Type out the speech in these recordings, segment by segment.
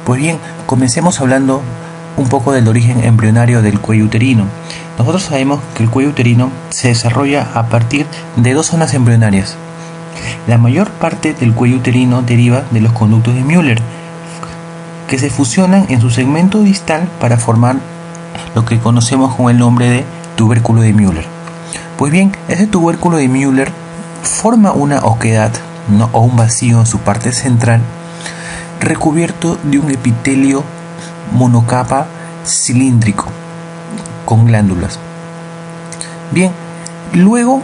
Pues bien, comencemos hablando un poco del origen embrionario del cuello uterino. Nosotros sabemos que el cuello uterino se desarrolla a partir de dos zonas embrionarias. La mayor parte del cuello uterino deriva de los conductos de Müller, que se fusionan en su segmento distal para formar lo que conocemos con el nombre de tubérculo de Müller. Pues bien, ese tubérculo de Müller forma una oquedad, o un vacío en su parte central, recubierto de un epitelio monocapa cilíndrico con glándulas. Bien, luego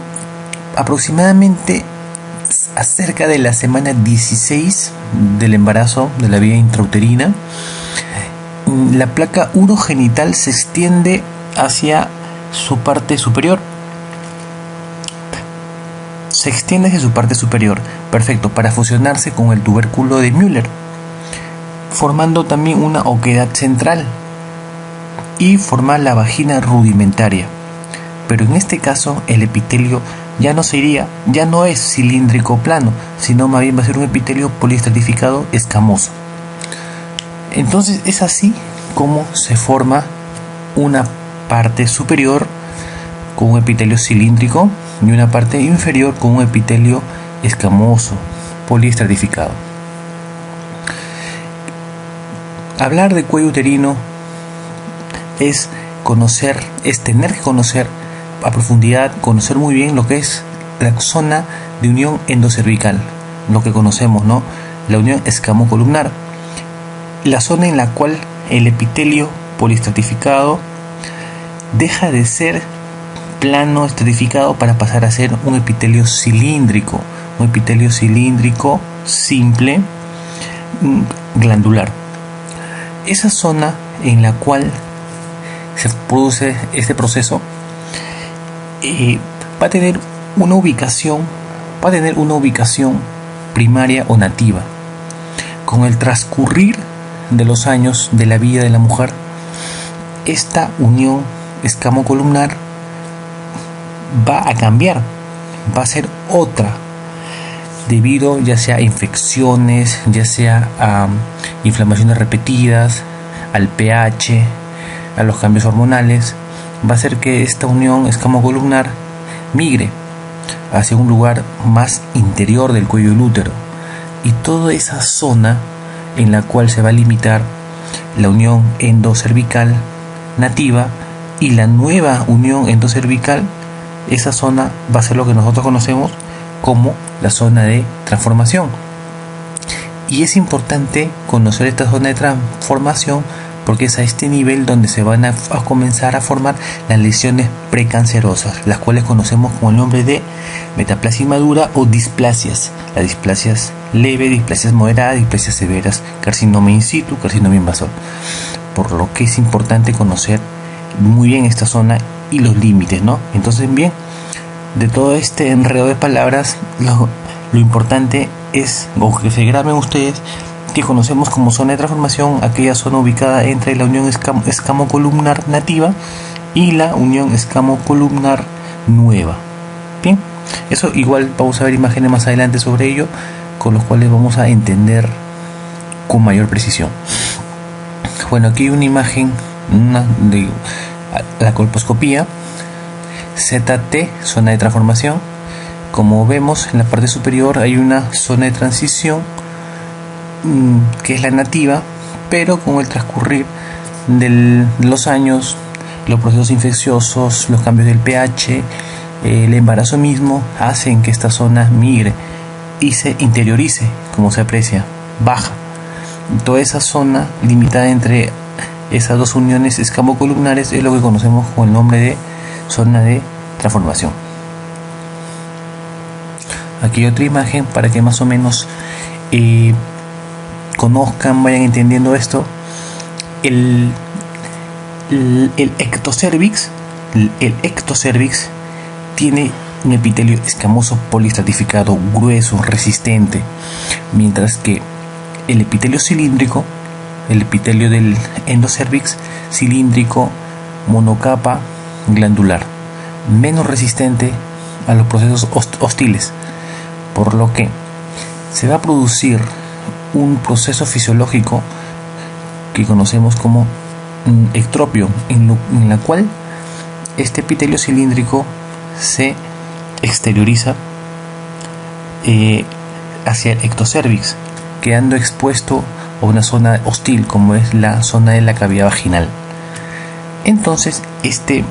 aproximadamente acerca de la semana 16 del embarazo de la vía intrauterina, la placa urogenital se extiende hacia su parte superior. Perfecto, para fusionarse con el tubérculo de Müller, formando también una oquedad central y formar la vagina rudimentaria. Pero en este caso el epitelio ya no es cilíndrico plano, sino más bien va a ser un epitelio poliestratificado escamoso. Entonces es así como se forma una parte superior con un epitelio cilíndrico y una parte inferior con un epitelio escamoso poliestratificado. Hablar de cuello uterino es tener que conocer a profundidad, conocer muy bien lo que es la zona de unión endocervical, lo que conocemos, ¿no? La unión escamocolumnar, la zona en la cual el epitelio poliestratificado deja de ser plano estratificado para pasar a ser un epitelio cilíndrico simple, glandular. Esa zona en la cual se produce este proceso va a tener una ubicación primaria o nativa. Con el transcurrir de los años de la vida de la mujer, esta unión escamocolumnar va a cambiar, va a ser otra, debido ya sea a infecciones, ya sea a inflamaciones repetidas, al pH, a los cambios hormonales. Va a hacer que esta unión escamocolumnar migre hacia un lugar más interior del cuello del útero, y toda esa zona en la cual se va a limitar la unión endocervical nativa y la nueva unión endocervical, esa zona va a ser lo que nosotros conocemos como la zona de transformación. Y es importante conocer esta zona de transformación porque es a este nivel donde se van a comenzar a formar las lesiones precancerosas, las cuales conocemos con el nombre de metaplasia inmadura o displasias. Las displasias leves, displasias moderadas, displasias severas, carcinoma in situ, carcinoma invasor. Por lo que es importante conocer muy bien esta zona y los límites, ¿no? Entonces, bien, de todo este enredo de palabras, lo importante es, o que se graben ustedes, que conocemos como zona de transformación aquella zona ubicada entre la unión escamocolumnar nativa y la unión escamocolumnar nueva. Bien, eso igual vamos a ver imágenes más adelante sobre ello, con los cuales vamos a entender con mayor precisión. Bueno, aquí hay una imagen de la colposcopía, ZT, zona de transformación. Como vemos, en la parte superior hay una zona de transición que es la nativa, pero con el transcurrir de los años, los procesos infecciosos, los cambios del pH, el embarazo mismo hacen que esta zona migre y se interiorice, como se aprecia, baja. Toda esa zona limitada entre esas dos uniones escamocolumnares es lo que conocemos con el nombre de zona de transformación. Aquí otra imagen para que más o menos conozcan, vayan entendiendo esto. El ectocervix tiene un epitelio escamoso poliestratificado, grueso, resistente, mientras que el epitelio cilíndrico, el epitelio del endocervix cilíndrico, monocapa, glandular, menos resistente a los procesos hostiles, por lo que se va a producir un proceso fisiológico que conocemos como ectropio, en la cual este epitelio cilíndrico se exterioriza hacia el ectocervix, quedando expuesto a una zona hostil como es la zona de la cavidad vaginal. Entonces esta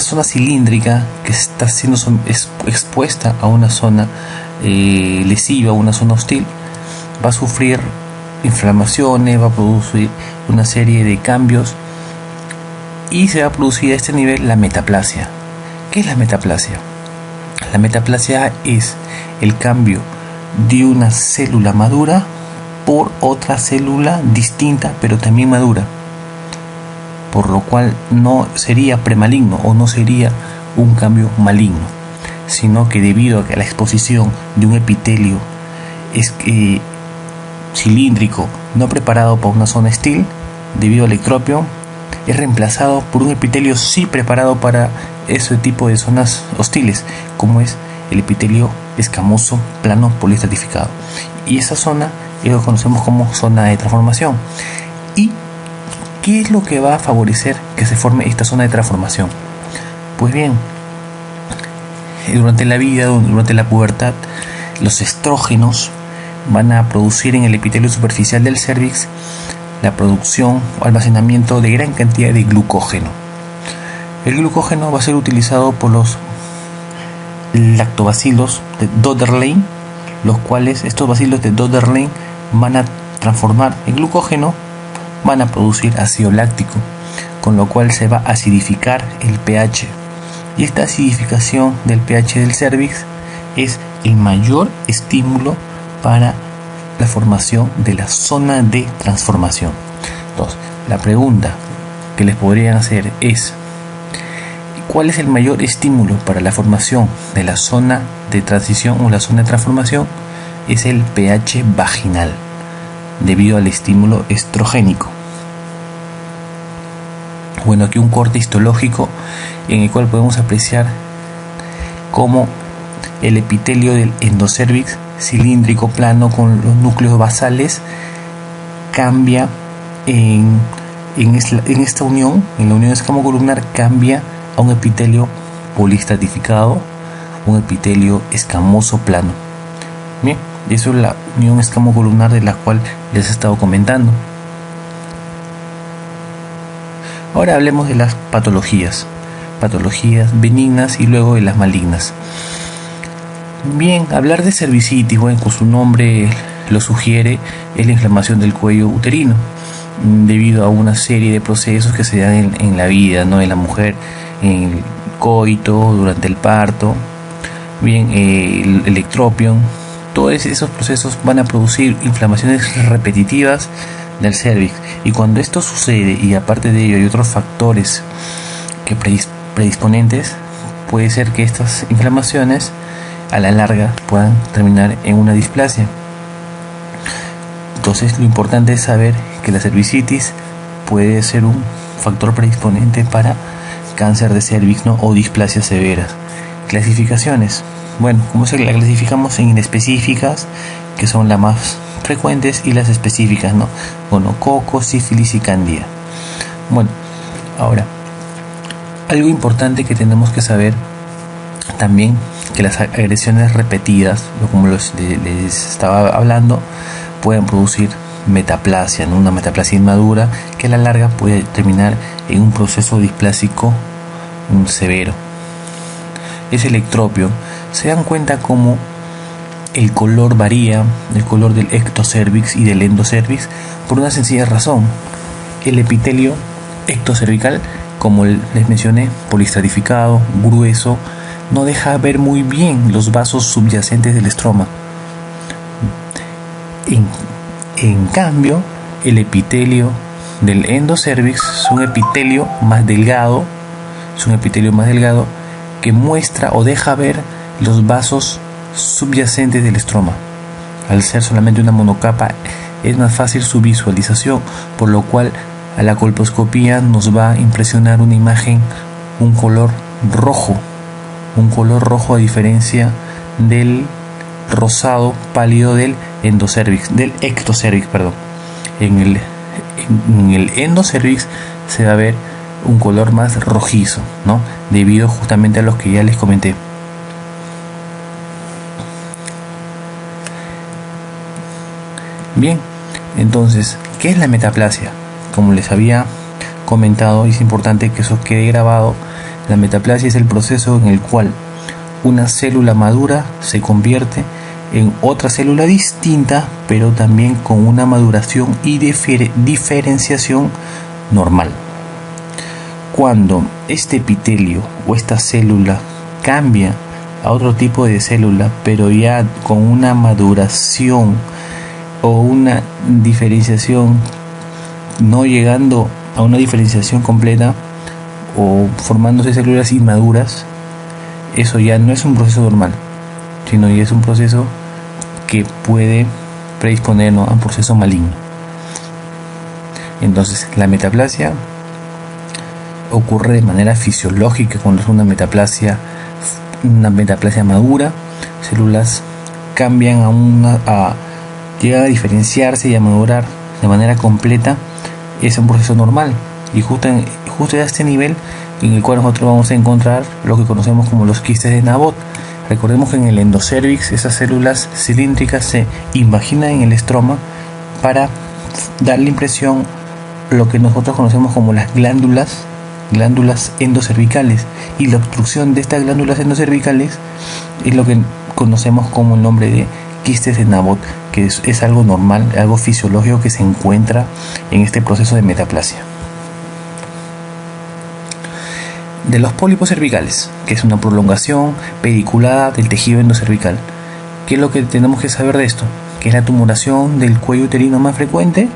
zona cilíndrica que está siendo expuesta a una zona lesiva, una zona hostil, va a sufrir inflamaciones, va a producir una serie de cambios y se va a producir a este nivel la metaplasia. ¿Qué es la metaplasia? La metaplasia es el cambio de una célula madura por otra célula distinta pero también madura, por lo cual no sería premaligno o no sería un cambio maligno, sino que debido a la exposición de un epitelio cilíndrico no preparado para una zona hostil, debido al ectropio, es reemplazado por un epitelio sí preparado para ese tipo de zonas hostiles, como es el epitelio escamoso plano poliestratificado. Y esa zona lo conocemos como zona de transformación. ¿Y qué es lo que va a favorecer que se forme esta zona de transformación? Pues bien, durante la vida, durante la pubertad, los estrógenos van a producir en el epitelio superficial del cérvix la producción o almacenamiento de gran cantidad de glucógeno. El glucógeno va a ser utilizado por los lactobacilos de Dodderlein, los cuales estos bacilos de Dodderlein van a transformar en glucógeno, van a producir ácido láctico, con lo cual se va a acidificar el pH. Y esta acidificación del pH del cérvix es el mayor estímulo para la formación de la zona de transformación. Entonces, la pregunta que les podrían hacer es: ¿cuál es el mayor estímulo para la formación de la zona de transición o la zona de transformación? Es el pH vaginal, debido al estímulo estrogénico. Bueno, aquí un corte histológico en el cual podemos apreciar cómo el epitelio del endocérvix cilíndrico plano con los núcleos basales cambia en esta unión, en la unión escamocolumnar, cambia a un epitelio poliestratificado, un epitelio escamoso plano. Bien, eso es la unión escamocolumnar de la cual les he estado comentando. Ahora hablemos de las patologías benignas y luego de las malignas. Bien, hablar de cervicitis, bueno, con su nombre lo sugiere, es la inflamación del cuello uterino, debido a una serie de procesos que se dan en la vida, ¿no?, de la mujer, en el coito, durante el parto. Bien, el ectropio, todos esos procesos van a producir inflamaciones repetitivas del cérvix, y cuando esto sucede, y aparte de ello hay otros factores que predisponentes, puede ser que estas inflamaciones a la larga puedan terminar en una displasia. Entonces, lo importante es saber que la cervicitis puede ser un factor predisponente para cáncer de cervix, ¿no?, o displasias severas. Clasificaciones. Bueno, ¿cómo se la clasificamos? En inespecíficas, que son las más frecuentes, y las específicas, ¿no?, gonococo, sífilis y cándida. Bueno, ahora, algo importante que tenemos que saber también, que las agresiones repetidas, como les estaba hablando, pueden producir metaplasia, ¿no?, una metaplasia inmadura que a la larga puede terminar en un proceso displásico severo. Es el ectropio. Se dan cuenta cómo el color varía, el color del ectocervix y del endocervix, por una sencilla razón: el epitelio ectocervical, como les mencioné, poliestratificado, grueso, no deja ver muy bien los vasos subyacentes del estroma. En cambio, el epitelio del endocervix es un epitelio más delgado, que muestra o deja ver los vasos subyacentes del estroma. Al ser solamente una monocapa, es más fácil su visualización, por lo cual a la colposcopía nos va a impresionar una imagen, un color rojo a diferencia del rosado pálido del ectocervix, en el endocervix se va a ver un color más rojizo, ¿no? Debido justamente a los que ya les comenté. Bien, entonces, ¿qué es la metaplasia? Como les había comentado, y es importante que eso quede grabado, la metaplasia es el proceso en el cual una célula madura se convierte en otra célula distinta, pero también con una maduración y diferenciación normal. Cuando este epitelio o esta célula cambia a otro tipo de célula, pero ya con una maduración o una diferenciación, no llegando a una diferenciación completa o formándose células inmaduras, eso ya no es un proceso normal, sino ya es un proceso que puede predisponernos a un proceso maligno. Entonces, la metaplasia ocurre de manera fisiológica cuando es una metaplasia madura. Células cambian llegan a diferenciarse y a madurar de manera completa. Es un proceso normal, y justo a este nivel en el cual nosotros vamos a encontrar lo que conocemos como los quistes de Nabot. Recordemos que en el endocervix esas células cilíndricas se invaginan en el estroma para dar la impresión, lo que nosotros conocemos como las glándulas endocervicales, y la obstrucción de estas glándulas endocervicales es lo que conocemos como el nombre de quistes de Nabot, que es algo normal, algo fisiológico que se encuentra en este proceso de metaplasia. De los pólipos cervicales, que es una prolongación pediculada del tejido endocervical. ¿Qué es lo que tenemos que saber de esto? Que es la tumoración del cuello uterino más frecuente.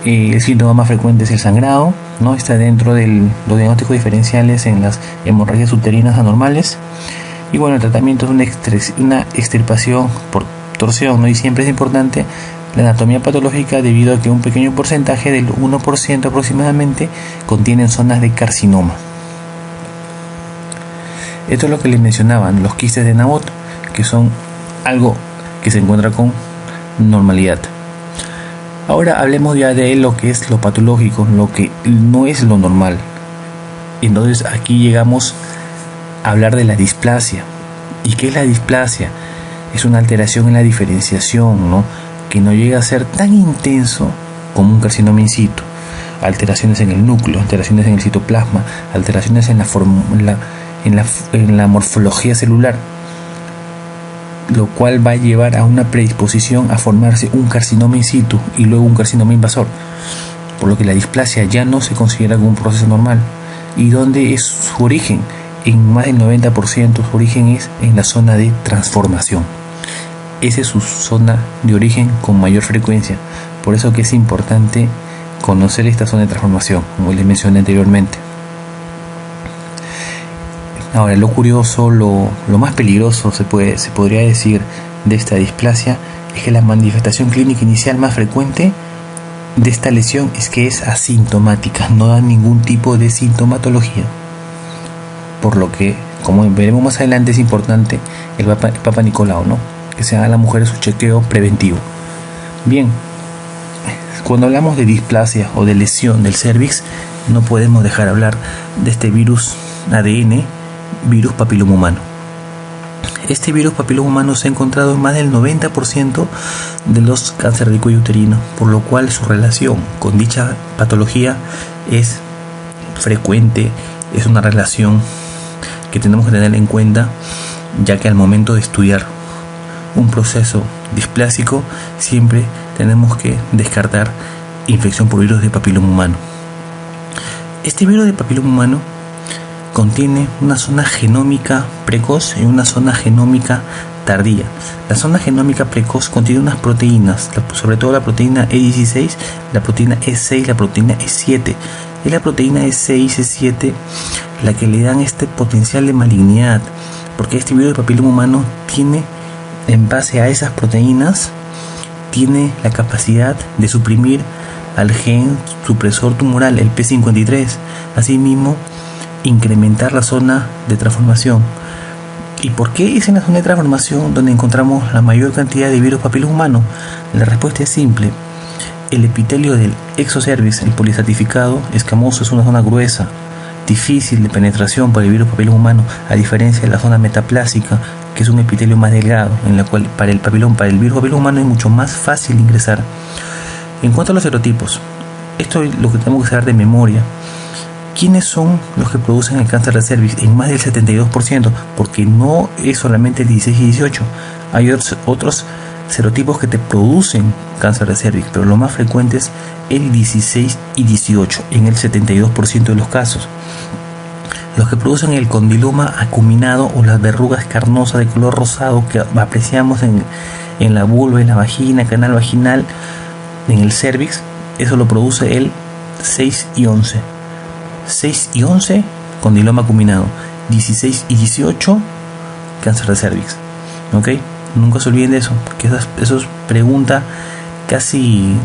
El síntoma más frecuente es el sangrado, ¿no? Está dentro de los diagnósticos diferenciales en las hemorragias uterinas anormales. Y bueno, el tratamiento es una extirpación por torsión, ¿no? Y siempre es importante la anatomía patológica, debido a que un pequeño porcentaje, del 1% aproximadamente, contienen zonas de carcinoma. Esto es lo que les mencionaban, los quistes de Nabot, que son algo que se encuentra con normalidad. Ahora hablemos ya de lo que es lo patológico, lo que no es lo normal. Entonces aquí llegamos a hablar de la displasia. ¿Y qué es la displasia? Es una alteración en la diferenciación, ¿no? Que no llega a ser tan intenso como un carcinoma in situ. Alteraciones en el núcleo, alteraciones en el citoplasma, alteraciones en la morfología celular, lo cual va a llevar a una predisposición a formarse un carcinoma in situ y luego un carcinoma invasor, por lo que la displasia ya no se considera como un proceso normal. ¿Y dónde es su origen? En más del 90% su origen es en la zona de transformación. Esa es su zona de origen con mayor frecuencia. Por eso que es importante conocer esta zona de transformación, como les mencioné anteriormente. Ahora, lo curioso, lo más peligroso se podría decir de esta displasia es que la manifestación clínica inicial más frecuente de esta lesión es que es asintomática, no da ningún tipo de sintomatología. Por lo que, como veremos más adelante, es importante el Papa Nicolau, ¿no? Que se haga a la mujer su chequeo preventivo. Bien, cuando hablamos de displasia o de lesión del cervix, no podemos dejar de hablar de este virus ADN, virus papiloma humano. Este virus papiloma humano se ha encontrado en más del 90% de los cánceres de cuello uterino, por lo cual su relación con dicha patología es frecuente, es una relación que tenemos que tener en cuenta, ya que al momento de estudiar un proceso displásico siempre tenemos que descartar infección por virus de papiloma humano. Este virus de papiloma humano contiene una zona genómica precoz y una zona genómica tardía. La zona genómica precoz contiene unas proteínas, sobre todo la proteína E16, la proteína E6, la proteína E7. Es la proteína E6 y E7 la que le dan este potencial de malignidad, porque este virus de papiloma humano tiene, en base a esas proteínas, tiene la capacidad de suprimir al gen supresor tumoral, el P53. Asimismo, incrementar la zona de transformación. ¿Y por qué es en la zona de transformación donde encontramos la mayor cantidad de virus papiloma humano? La respuesta es simple. El epitelio del exocervix, el poliestratificado escamoso, es una zona gruesa, difícil de penetración para el virus papiloma humano, a diferencia de la zona metaplásica, que es un epitelio más delgado, en la cual para el virus papiloma humano es mucho más fácil ingresar. En cuanto a los serotipos, esto es lo que tenemos que saber de memoria. ¿Quiénes son los que producen el cáncer de cervix? En más del 72%, porque no es solamente el 16 y 18. Hay otros serotipos que te producen cáncer de cervix, pero lo más frecuente es el 16 y 18 en el 72% de los casos. Los que producen el condiloma acuminado o las verrugas carnosas de color rosado que apreciamos en la vulva, en la vagina, canal vaginal, en el cervix, eso lo produce el 6 y 11. 6 y 11, condiloma acuminado. 16 y 18, cáncer de cervix. ¿Ok? Nunca se olviden de eso, porque eso es pregunta casi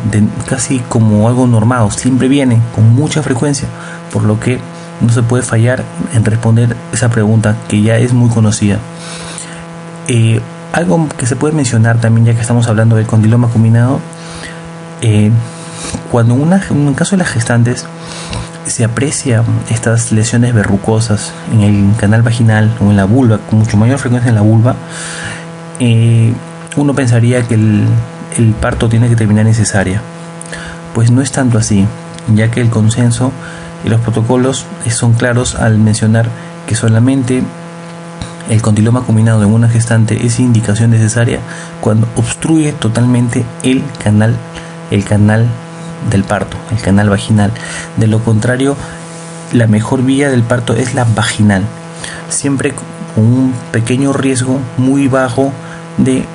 como algo normado. Siempre viene con mucha frecuencia, por lo que no se puede fallar en responder esa pregunta que ya es muy conocida. Algo que se puede mencionar también, ya que estamos hablando del condiloma acuminado, cuando en el caso de las gestantes se aprecian estas lesiones verrucosas en el canal vaginal o en la vulva, con mucho mayor frecuencia en la vulva, uno pensaría que el parto tiene que terminar en cesárea. Pues no es tanto así, ya que el consenso y los protocolos son claros al mencionar que solamente el condiloma acuminado en una gestante es indicación necesaria cuando obstruye totalmente el canal del parto, el canal vaginal. De lo contrario, la mejor vía del parto es la vaginal, siempre con un pequeño riesgo muy bajo de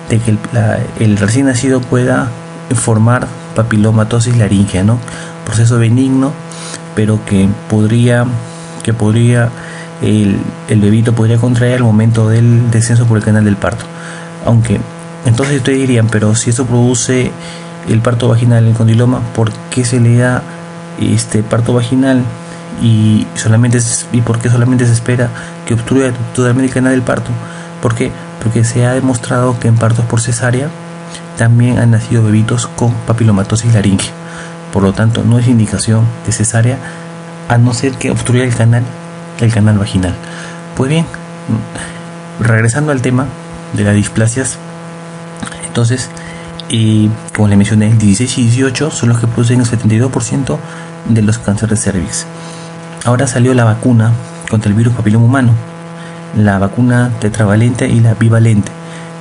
que el recién nacido pueda formar papilomatosis laríngea, ¿no? Proceso benigno, pero que el bebito podría contraer al momento del descenso por el canal del parto. Aunque entonces ustedes dirían, pero si esto produce el parto vaginal en condiloma, ¿por qué se le da parto vaginal y por qué solamente se espera que obstruya totalmente el canal del parto? ¿Por qué? Porque se ha demostrado que en partos por cesárea también han nacido bebitos con papilomatosis laríngea. Por lo tanto, no es indicación de cesárea, a no ser que obstruya el canal vaginal. Pues bien, regresando al tema de las displasias, entonces, como le mencioné, el 16 y 18 son los que producen el 72% de los cánceres de cervix. Ahora salió la vacuna contra el virus papiloma humano, la vacuna tetravalente y la bivalente.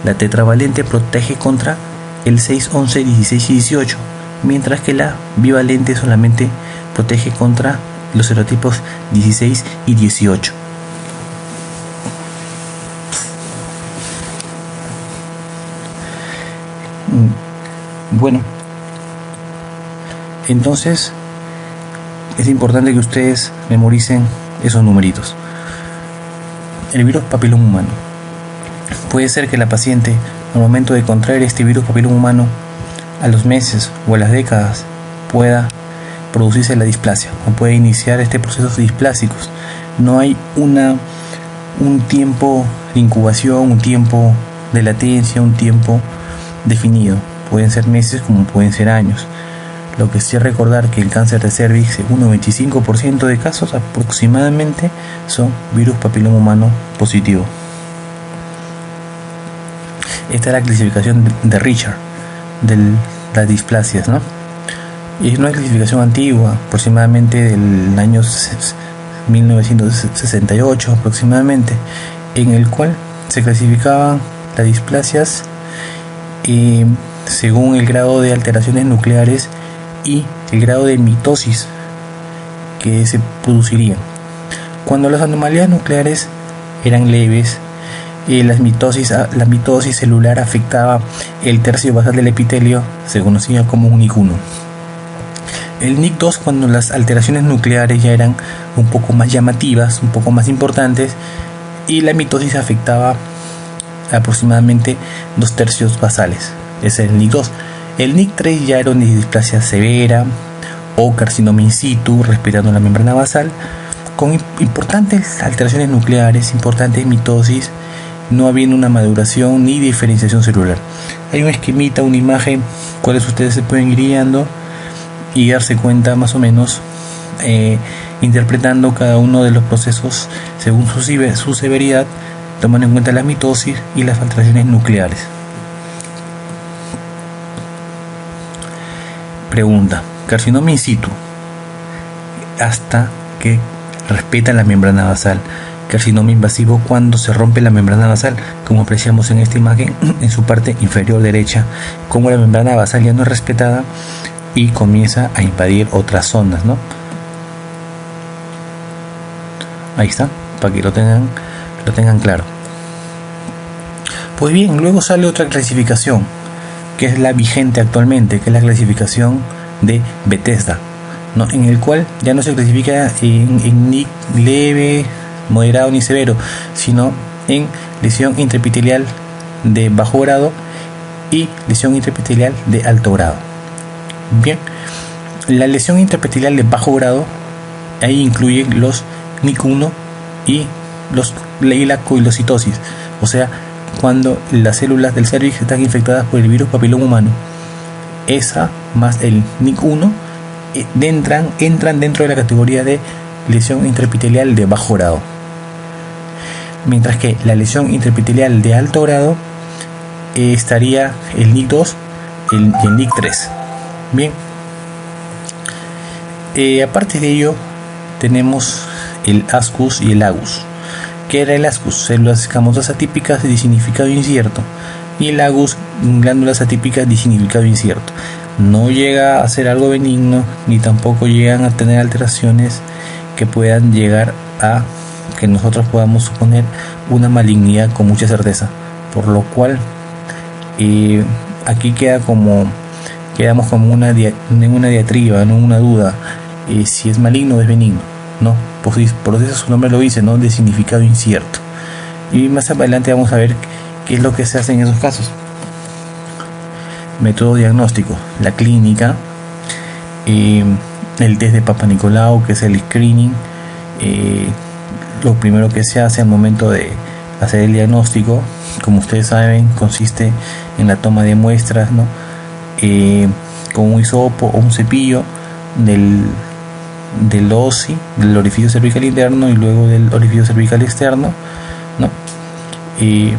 La tetravalente protege contra el 6, 11, 16 y 18, mientras que la bivalente solamente protege contra los serotipos 16 y 18. Bueno, entonces es importante que ustedes memoricen esos numeritos. El virus papiloma humano. Puede ser que la paciente, al momento de contraer este virus papiloma humano, a los meses o a las décadas, pueda producirse la displasia o puede iniciar procesos displásicos. No hay un tiempo de incubación, un tiempo de latencia, un tiempo definido. Pueden ser meses como pueden ser años. Lo que sí es recordar que el cáncer de cervix, según un 95% de casos aproximadamente, son virus papiloma humano positivo. Esta es la clasificación de Richard de las displasias, ¿no? Y es una clasificación antigua, aproximadamente del año 1968 aproximadamente, en el cual se clasificaban las displasias según el grado de alteraciones nucleares y el grado de mitosis que se producirían. Cuando las anomalías nucleares eran leves, la mitosis celular afectaba el tercio basal del epitelio, se conocía como un NIC1. El NIC2, cuando las alteraciones nucleares ya eran un poco más llamativas, un poco más importantes, y la mitosis afectaba aproximadamente 2/3 basales. Ese es el NIC2. El NIC3 ya era una displasia severa o carcinoma in situ, respirando la membrana basal, con importantes alteraciones nucleares, importantes mitosis no habiendo una maduración ni diferenciación celular. Hay un esquemita, una imagen, cuales ustedes se pueden ir guiando y darse cuenta más o menos, interpretando cada uno de los procesos según su severidad, tomando en cuenta la mitosis y las filtraciones nucleares. Pregunta: carcinoma in situ, hasta que respeta la membrana basal. Carcinoma invasivo, cuando se rompe la membrana basal, como apreciamos en esta imagen en su parte inferior derecha, como la membrana basal ya no es respetada y comienza a invadir otras zonas, ¿no? Ahí está, para que lo tengan claro. Pues bien, luego sale otra clasificación, que es la vigente actualmente, que es la clasificación de Bethesda, ¿no? En el cual ya no se clasifica en ni leve, moderado ni severo, sino en lesión intraepitelial de bajo grado y lesión intraepitelial de alto grado. Bien, la lesión intraepitelial de bajo grado, ahí incluyen los NIC1 y la coilocitosis, o sea, cuando las células del cervix están infectadas por el virus papiloma humano. Esa más el NIC1 entran dentro de la categoría de lesión intraepitelial de bajo grado, mientras que la lesión intraepitelial de alto grado estaría el NIC2 y el NIC3. Bien, aparte de ello tenemos el ASCUS y el AGUS. ¿Qué era el ASCUS? Células escamosas atípicas de significado incierto, y el AGUS, glándulas atípicas de significado incierto. No llega a ser algo benigno, ni tampoco llegan a tener alteraciones que puedan llegar a que nosotros podamos suponer una malignidad con mucha certeza, por lo cual aquí quedamos como una diatriba, no una duda, si es maligno o es benigno, ¿no? Por eso su nombre lo dice, ¿no? De significado incierto. Y más adelante vamos a ver qué es lo que se hace en esos casos. Método diagnóstico: la clínica, el test de Papa Nicolau, que es el screening. Lo primero que se hace al momento de hacer el diagnóstico, como ustedes saben, consiste en la toma de muestras, ¿no? Con un hisopo o un cepillo del OSI, del orificio cervical interno, y luego del orificio cervical externo, ¿no? Y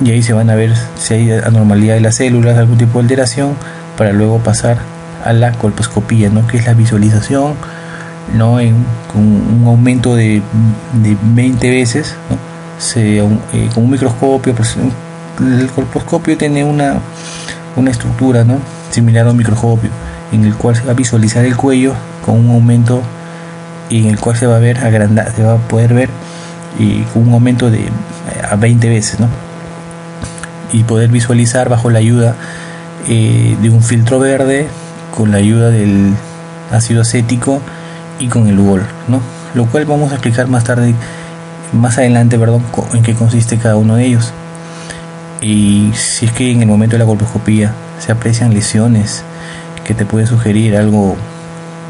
ahí se van a ver si hay anormalidad de las células, algún tipo de alteración, para luego pasar a la colposcopía, ¿no? Que es la visualización, ¿no? Con un aumento de 20 veces, ¿no? Con un microscopio, pues, el colposcopio tiene una estructura, ¿no? Similar a un microscopio, en el cual se va a visualizar el cuello con un aumento, y en el cual se va a poder ver y con un aumento a 20 veces, ¿no? Y poder visualizar bajo la ayuda de un filtro verde, con la ayuda del ácido acético y con el UOL, ¿no? Lo cual vamos a explicar más adelante, en qué consiste cada uno de ellos. Y si es que en el momento de la colposcopía se aprecian lesiones que te puede sugerir algo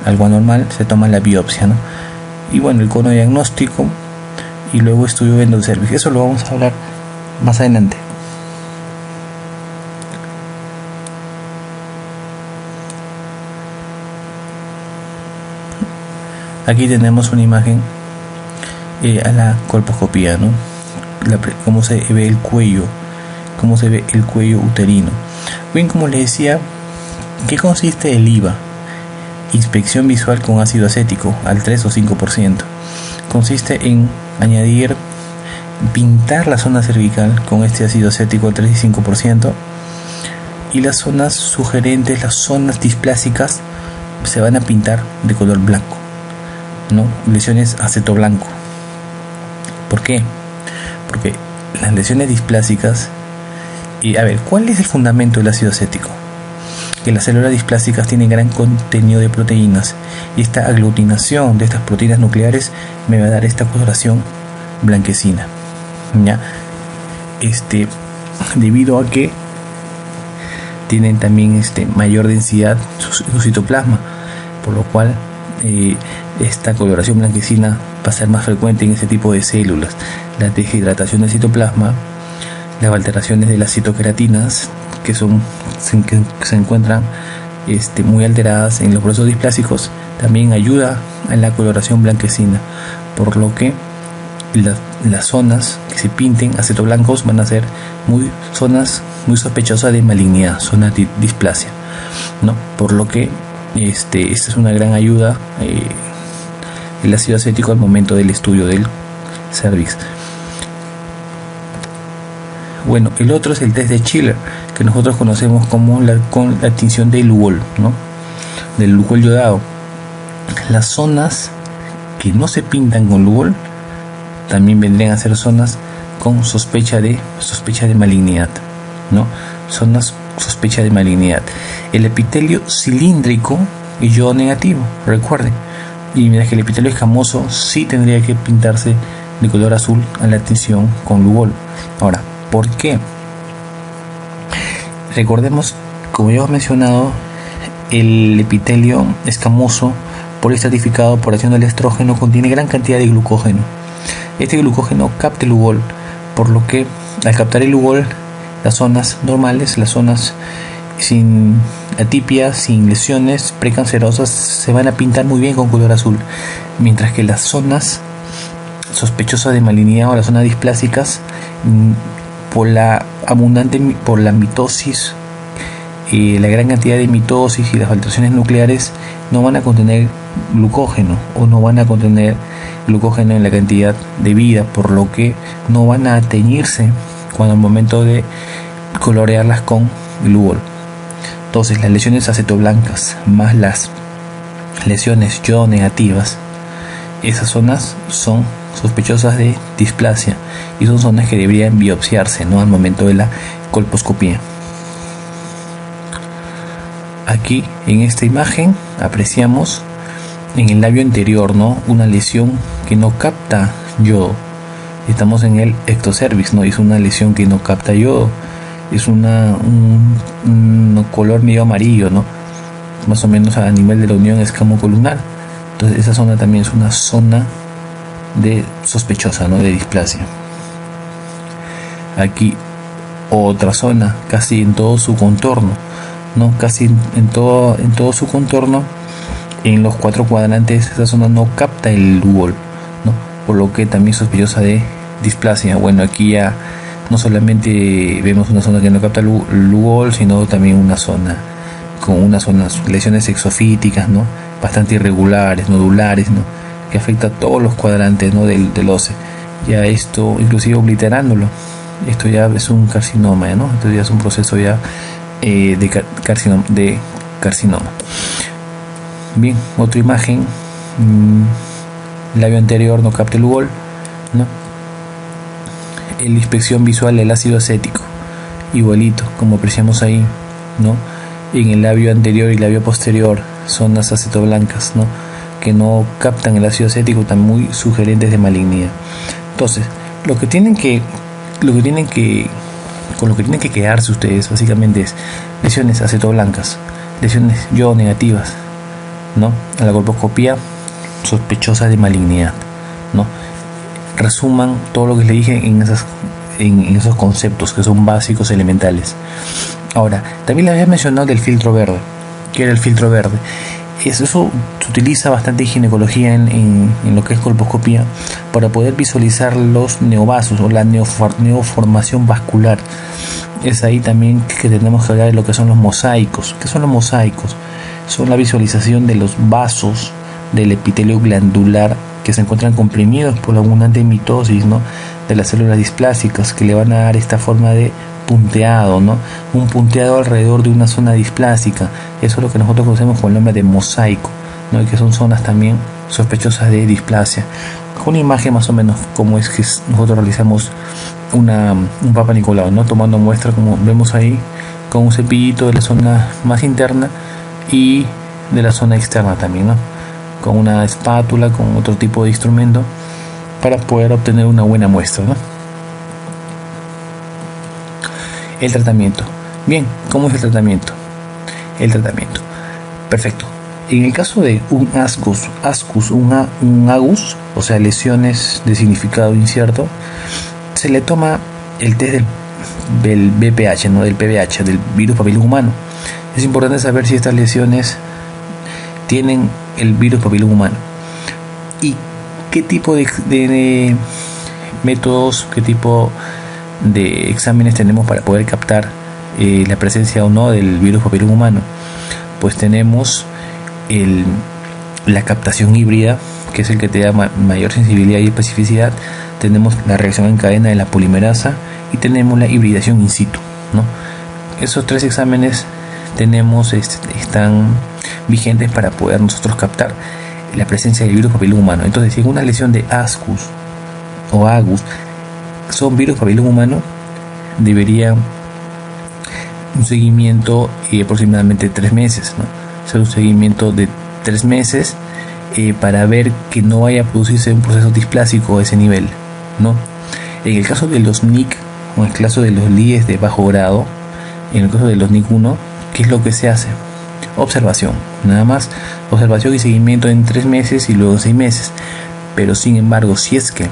anormal, se toma la biopsia, ¿no? Y bueno, el cono diagnóstico y luego estudio de endocervix. Eso lo vamos a hablar más adelante. Aquí tenemos una imagen a la colposcopía, ¿no? Cómo se ve el cuello, uterino. Bien, como les decía, ¿qué consiste el IVA? Inspección visual con ácido acético al 3 o 5%. Consiste en pintar la zona cervical con este ácido acético al 3 y 5%, y las zonas sugerentes, las zonas displásicas, se van a pintar de color blanco, ¿no? Lesiones aceto blanco. ¿Por qué? Porque las lesiones displásicas, ¿cuál es el fundamento del ácido acético? Que las células displásicas tienen gran contenido de proteínas, y esta aglutinación de estas proteínas nucleares me va a dar esta coloración blanquecina, ¿ya? Debido a que tienen también mayor densidad su citoplasma, por lo cual esta coloración blanquecina va a ser más frecuente en este tipo de células. La deshidratación del citoplasma las alteraciones de las citoqueratinas que se encuentran muy alteradas en los procesos displásicos, también ayuda a la coloración blanquecina, por lo que las zonas que se pinten acetoblancos van a ser zonas muy sospechosas de malignidad, zona de displasia, ¿no? Por lo que esta es una gran ayuda el ácido acético al momento del estudio del cervix. Bueno, el otro es el test de Schiller, que nosotros conocemos como con la tinción de Lugol, ¿no? Del Lugol yodado. Las zonas que no se pintan con Lugol también vendrían a ser zonas con sospecha de malignidad, ¿no? Zonas sospecha de malignidad. El epitelio cilíndrico y yodo negativo, recuerden. Y mientras que el epitelio escamoso sí tendría que pintarse de color azul a la tinción con Lugol. Ahora, ¿por qué? Recordemos, como ya hemos mencionado, el epitelio escamoso poliestratificado por acción del estrógeno contiene gran cantidad de glucógeno. Este glucógeno capta el Lugol, por lo que al captar el Lugol, las zonas normales, las zonas sin atipias, sin lesiones precancerosas, se van a pintar muy bien con color azul, mientras que las zonas sospechosas de malignidad o las zonas displásicas, por la mitosis, la gran cantidad de mitosis y las alteraciones nucleares, no van a contener glucógeno o no van a contener glucógeno en la cantidad debida, por lo que no van a teñirse cuando al momento de colorearlas con Lugol. Entonces, las lesiones acetoblancas más las lesiones yodo negativas, esas zonas son sospechosas de displasia y son zonas que deberían biopsiarse, ¿no?, al momento de la colposcopía. Aquí en esta imagen apreciamos en el labio anterior, ¿no?, una lesión que no capta yodo. Estamos en el ectocervix, ¿no? Es una lesión que no capta yodo. Es un color medio amarillo, ¿no?, más o menos a nivel de la unión escamocolumnar. Entonces esa zona también es una zona de sospechosa, ¿no?, de displasia. Aquí otra zona, casi en todo su contorno, ¿no? Casi en todo su contorno, en los 4 cuadrantes, esa zona no capta el Lugol, ¿no?, por lo que también es sospechosa de displasia. Bueno, aquí ya no solamente vemos una zona que no capta Lugol, sino también una zona con unas lesiones exofíticas, ¿no?, bastante irregulares, nodulares, ¿no?, que afecta a todos los cuadrantes, ¿no?, del OCE. Ya esto, inclusive obliterándolo, esto ya es un carcinoma, ¿no? Esto ya es un proceso ya de carcinoma. Bien, otra imagen, labio anterior no capta el Lugol, ¿no? La inspección visual del ácido acético, igualito, como apreciamos ahí, ¿no? En el labio anterior y labio posterior, zonas acetoblancas, ¿no?, que no captan el ácido acético, tan muy sugerentes de malignidad. Entonces, con lo que tienen que quedarse ustedes básicamente es lesiones acetoblancas, lesiones yodo negativas, ¿no?, a la colposcopía sospechosas de malignidad, ¿no? Resuman todo lo que les dije en esos conceptos que son básicos, elementales. Ahora, también les había mencionado del filtro verde. ¿Qué era el filtro verde? Eso se utiliza bastante en ginecología, en lo que es colposcopía, para poder visualizar los neovasos o la neoformación vascular. Es ahí también que tenemos que hablar de lo que son los mosaicos. ¿Qué son los mosaicos? Son la visualización de los vasos del epitelio glandular que se encuentran comprimidos por la abundante mitosis, ¿no?, de las células displásicas, que le van a dar esta forma de punteado, ¿no?, un punteado alrededor de una zona displásica. Eso es lo que nosotros conocemos con el nombre de mosaico, ¿no?, y que son zonas también sospechosas de displasia. Con una imagen más o menos como es que nosotros realizamos un Papa Nicolau, ¿no?, tomando muestra, como vemos ahí, con un cepillito de la zona más interna y de la zona externa también, ¿no?, con una espátula, con otro tipo de instrumento, para poder obtener una buena muestra, ¿no? El tratamiento. Bien, ¿cómo es el tratamiento? Perfecto. En el caso de un ascus, un agus, o sea, lesiones de significado incierto, se le toma el test del VPH, ¿no? Del PVH, del virus papiloma humano. Es importante saber si estas lesiones tienen el virus papiloma humano y qué tipo de métodos, qué tipo de exámenes tenemos para poder captar la presencia o no del virus papiloma humano. Pues tenemos la captación híbrida, que es el que te da mayor sensibilidad y especificidad. Tenemos la reacción en cadena de la polimerasa y tenemos la hibridación in situ, ¿no? Esos tres exámenes están vigentes para poder nosotros captar la presencia del virus papiloma humano. Entonces, si en una lesión de ascus o agus son virus papiloma humano, debería un seguimiento aproximadamente 3 meses, ¿no? Hacer un seguimiento de 3 meses para ver que no vaya a producirse un proceso displásico a ese nivel, ¿no? En el caso de los NIC o en el caso de los LIES de bajo grado, en el caso de los NIC1, ¿qué es lo que se hace? Observación, nada más, observación y seguimiento en 3 meses y luego en 6 meses. Pero sin embargo, si es que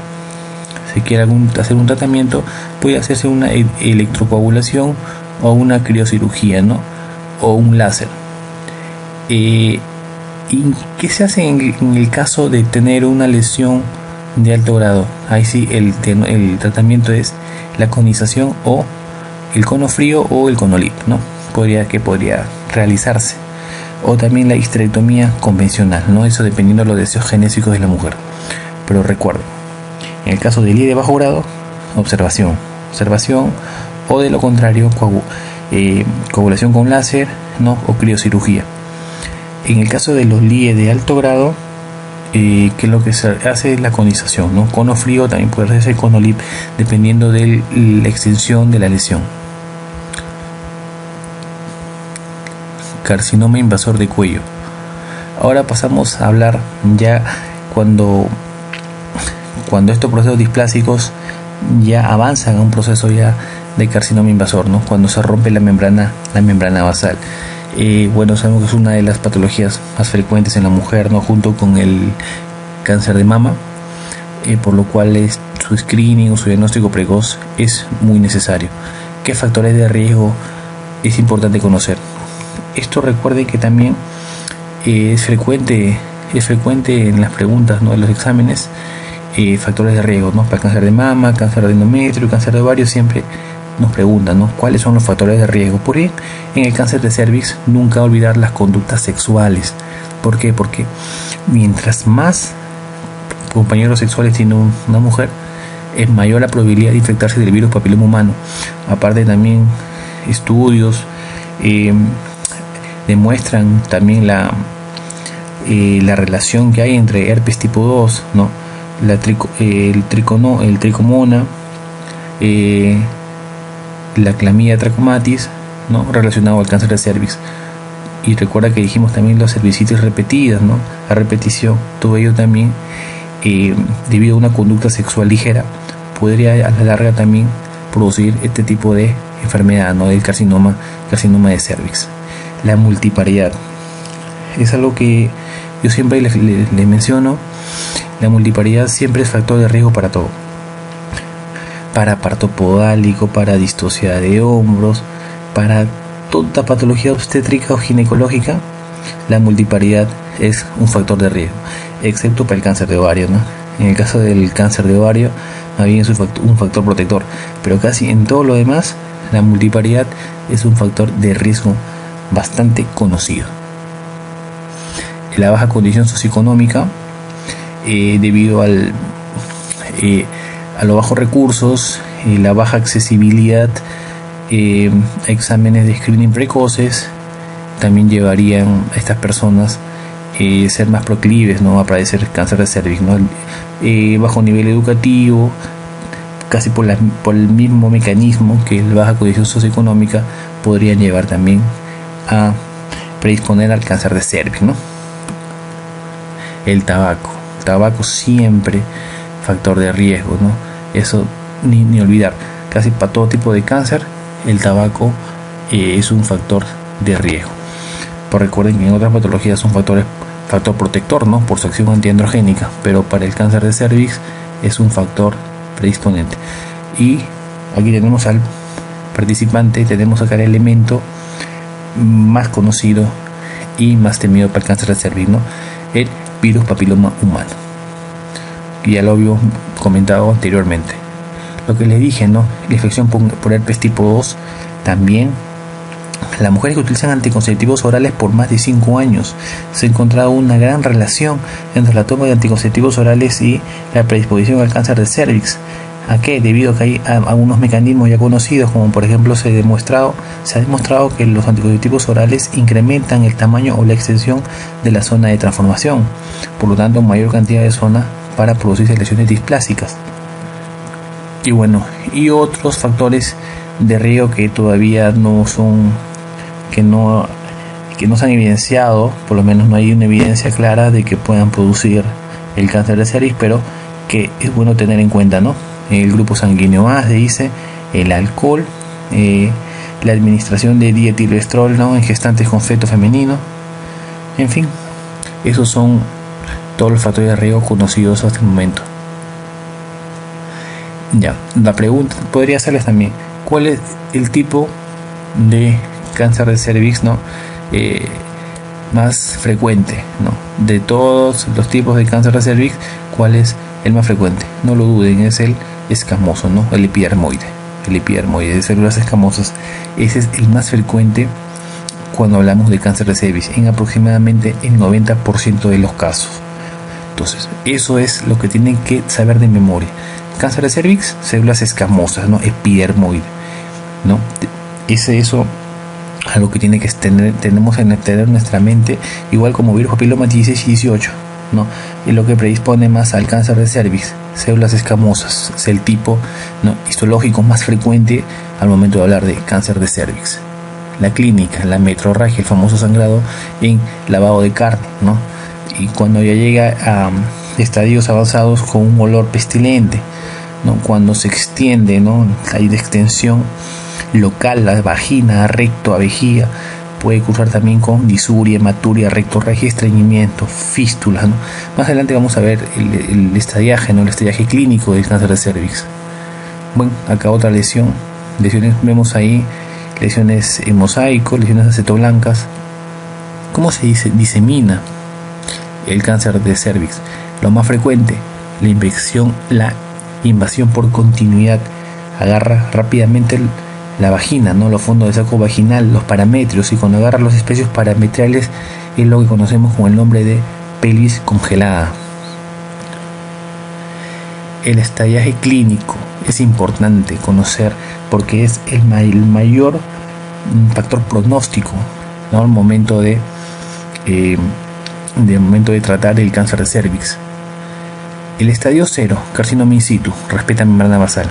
se quiere hacer un tratamiento, puede hacerse una electrocoagulación o una criocirugía, ¿no? O un láser. ¿Y qué se hace en el caso de tener una lesión de alto grado? Ahí sí el tratamiento es la conización o el cono frío o el conolip, ¿no? Podría realizarse. O también la histerectomía convencional, ¿no? Eso dependiendo de los deseos genésicos de la mujer. Pero recuerdo, en el caso del LIE de bajo grado, observación, o de lo contrario, coagulación con láser, ¿no? O criocirugía. En el caso de los LIE de alto grado, que lo que se hace es la conización, ¿no? Cono frío, también puede hacerse conolip, dependiendo de la extensión de la lesión. Carcinoma invasor de cuello. Ahora pasamos a hablar ya cuando estos procesos displásicos ya avanzan a un proceso ya de carcinoma invasor, ¿no? Cuando se rompe la membrana basal. Bueno, sabemos que es una de las patologías más frecuentes en la mujer, ¿no? Junto con el cáncer de mama, por lo cual su screening o su diagnóstico precoz es muy necesario. ¿Qué factores de riesgo es importante conocer? Esto recuerden que también es frecuente en las preguntas, ¿no? En los exámenes, factores de riesgo, ¿no? Para cáncer de mama, cáncer de endometrio, cáncer de ovario, siempre nos preguntan, ¿no? ¿Cuáles son los factores de riesgo? Por ahí, en el cáncer de cervix, nunca olvidar las conductas sexuales. ¿Por qué? Porque mientras más compañeros sexuales tiene una mujer, es mayor la probabilidad de infectarse del virus papiloma humano. Aparte, también estudios demuestran también la relación que hay entre herpes tipo 2, ¿no? El tricomona, la clamidia trachomatis, ¿no? Relacionado al cáncer de cervix. Y recuerda que dijimos también las cervicitis repetidas, ¿no? A repetición, todo ello también debido a una conducta sexual ligera podría a la larga también producir este tipo de enfermedad, ¿no? Del carcinoma de cervix. La multiparidad es algo que yo siempre le menciono. La multiparidad siempre es factor de riesgo para todo, para parto podálico, para distosia de hombros, para toda patología obstétrica o ginecológica. La multiparidad es un factor de riesgo, excepto para el cáncer de ovario, ¿no? En el caso del cáncer de ovario, más bien es un factor protector, pero casi en todo lo demás, la multiparidad es un factor de riesgo bastante conocido. La baja condición socioeconómica, debido a los bajos recursos, la baja accesibilidad a exámenes de screening precoces, también llevarían a estas personas ser más proclives, ¿no? A padecer cáncer de cervix, ¿no? Bajo nivel educativo, casi por el mismo mecanismo que la baja condición socioeconómica, podrían llevar también a predisponer al cáncer de cervix, ¿no? El tabaco siempre factor de riesgo, ¿no? Eso ni olvidar, casi para todo tipo de cáncer el tabaco es un factor de riesgo. Pero recuerden que en otras patologías son factor protector, ¿no? Por su acción antiandrogénica, pero para el cáncer de cervix es un factor predisponente. Y aquí tenemos al participante tenemos acá el elemento más conocido y más temido para el cáncer de cervix, ¿no? El virus papiloma humano, que ya lo había comentado anteriormente. Lo que les dije, ¿no? La infección por herpes tipo 2 también. Las mujeres que utilizan anticonceptivos orales por más de 5 años, se ha encontrado una gran relación entre la toma de anticonceptivos orales y la predisposición al cáncer de cervix. ¿A qué? Debido a que hay algunos mecanismos ya conocidos, como por ejemplo se ha demostrado que los anticonceptivos orales incrementan el tamaño o la extensión de la zona de transformación, por lo tanto mayor cantidad de zona para producir lesiones displásicas. Y bueno, y otros factores de riesgo que todavía no son, que no se han evidenciado, por lo menos no hay una evidencia clara de que puedan producir el cáncer de cervix, pero que es bueno tener en cuenta, ¿no? El grupo sanguíneo A, se dice, el alcohol, la administración de dietilvestrol, ¿no?, en gestantes con feto femenino, en fin, esos son todos los factores de riesgo conocidos hasta el momento. Ya, la pregunta podría hacerles también, ¿cuál es el tipo de cáncer de cervix, ¿no?, más frecuente, ¿no? De todos los tipos de cáncer de cervix, ¿cuál es el más frecuente? No lo duden, es el escamoso, ¿no? El epidermoide de células escamosas. Ese es el más frecuente cuando hablamos de cáncer de cervix, en aproximadamente el 90% de los casos. Entonces, eso es lo que tienen que saber de memoria. Cáncer de cervix, células escamosas, ¿no? Epidermoide, ¿no? Eso algo que tenemos que tener en nuestra mente, igual como virus papiloma 16 y 18, ¿no? Y lo que predispone más al cáncer de cervix, células escamosas, es el tipo, ¿no?, histológico más frecuente al momento de hablar de cáncer de cervix. La clínica, la metrorragia, el famoso sangrado en lavado de carne, ¿no? Y cuando ya llega a estadios avanzados con un olor pestilente, ¿no? Cuando se extiende, ¿no?, hay de extensión local, la vagina, recto, a vejiga, puede cursar también con disuria, hematuria, rectorragia, estreñimiento, fístulas, ¿no? Más adelante vamos a ver el estadiaje, ¿no?, el estadiaje clínico del cáncer de cervix. Bueno, acá otra lesiones, vemos ahí lesiones en mosaico, lesiones acetoblancas. ¿Cómo se disemina el cáncer de cervix? Lo más frecuente, la invasión por continuidad, agarra rápidamente la vagina, ¿no?, los fondos del saco vaginal, los parametrios, y cuando agarra los especios parametrales es lo que conocemos con el nombre de pelvis congelada. El estadiaje clínico es importante conocer porque es el mayor factor pronóstico, ¿no?, al momento de tratar el cáncer de cervix. El estadio 0, carcinoma in situ, respeta membrana basal.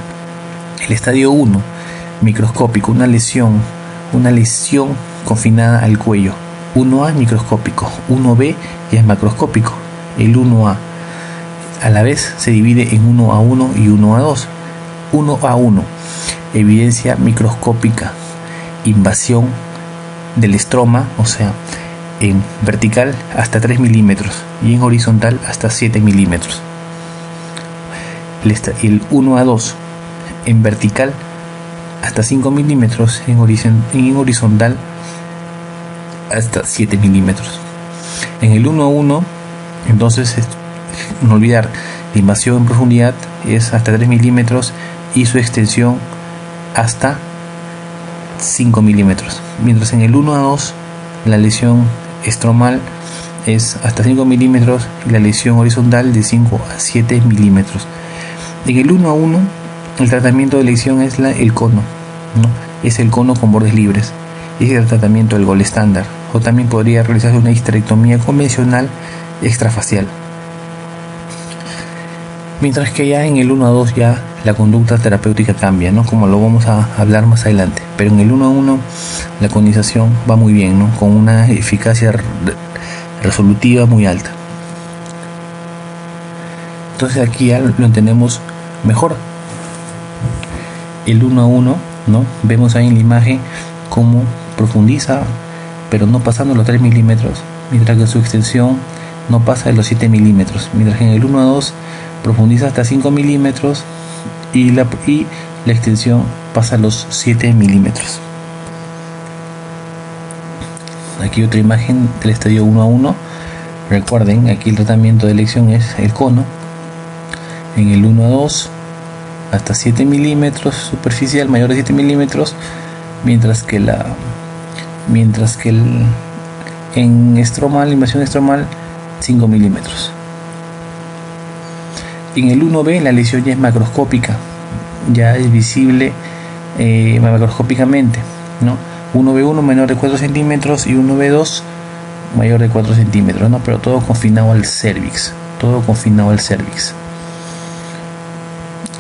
El estadio 1, microscópico, una lesión confinada al cuello. 1A microscópico, 1B ya es macroscópico. El 1A a la vez se divide en 1A1 y 1A2. 1A1, evidencia microscópica, invasión del estroma, o sea, en vertical hasta 3 milímetros y en horizontal hasta 7 milímetros. El 1A2 en vertical hasta 5 milímetros, en horizontal hasta 7 milímetros. En el 1A1, entonces, no olvidar, la invasión en profundidad es hasta 3 milímetros y su extensión hasta 5 milímetros. Mientras en el 1A2, la lesión estromal es hasta 5 milímetros y la lesión horizontal de 5 a 7 milímetros. En el 1A1, el tratamiento de lesión es el cono, ¿no? Es el cono con bordes libres. Es el tratamiento del gol estándar. O también podría realizarse una histerectomía convencional extrafacial. Mientras que ya en el 1A2 ya la conducta terapéutica cambia, ¿no?, como lo vamos a hablar más adelante. Pero en el 1A1 la conización va muy bien, ¿no?, con una eficacia resolutiva muy alta. Entonces aquí ya lo entendemos mejor. El 1A1, ¿no?, vemos ahí en la imagen cómo profundiza, pero no pasando los 3 milímetros, mientras que su extensión no pasa de los 7 milímetros, mientras que en el 1A2 profundiza hasta 5 milímetros y la extensión pasa a los 7 milímetros. Aquí otra imagen del estadio 1A1. Recuerden, aquí el tratamiento de elección es el cono. En el 1A2 hasta 7 milímetros superficial, mayor de 7 milímetros, mientras que en estromal, invasión estromal, 5 milímetros. En el 1B la lesión ya es macroscópica, ya es visible macroscópicamente, ¿no? 1B1 menor de 4 centímetros y 1B2 mayor de 4 centímetros, ¿no? Pero todo confinado al cervix,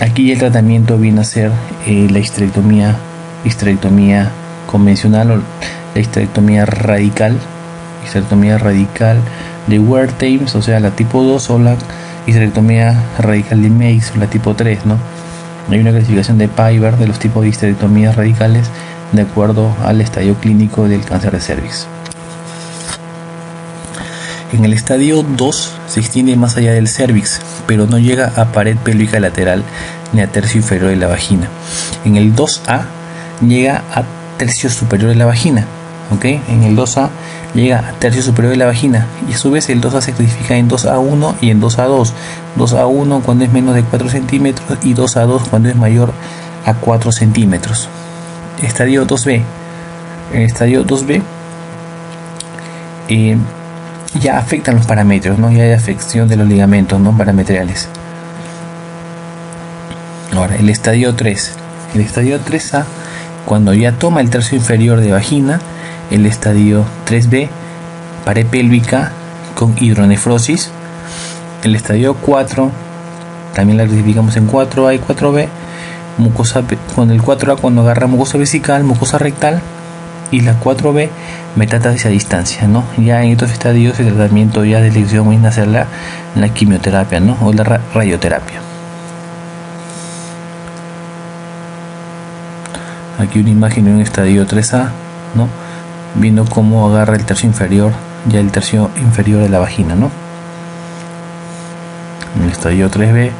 Aquí el tratamiento viene a ser la histerectomía convencional o la histerectomía radical de Wertheim, o sea, la tipo 2, o la histerectomía radical de Meigs, o la tipo 3, ¿no? Hay una clasificación de Piver de los tipos de histerectomías radicales de acuerdo al estadio clínico del cáncer de cervix. En el estadio 2 se extiende más allá del cervix, pero no llega a pared pélvica lateral ni a tercio inferior de la vagina. En el 2A llega a tercio superior de la vagina, ¿ok? En el 2A llega a tercio superior de la vagina, y a su vez el 2A se clasifica en 2A1 y en 2A2. 2A1 cuando es menos de 4 centímetros y 2A2 cuando es mayor a 4 centímetros. Estadio 2B. En el estadio 2B ya afectan los parámetros, ¿no? Ya hay afección de los ligamentos, ¿no? Parametrales. Ahora, el estadio 3. El estadio 3A, cuando ya toma el tercio inferior de vagina. El estadio 3B, pared pélvica con hidronefrosis. El estadio 4, también la clasificamos en 4A y 4B. Mucosa, con el 4A cuando agarra mucosa vesical, mucosa rectal. Y la 4B, metástasis a distancia, ¿no? Ya en estos estadios el tratamiento ya de elección viene a ser la quimioterapia, ¿no? O la radioterapia. Aquí una imagen de un estadio 3A, ¿no? Viendo cómo agarra el tercio inferior, ya el tercio inferior de la vagina, ¿no? En el estadio 3B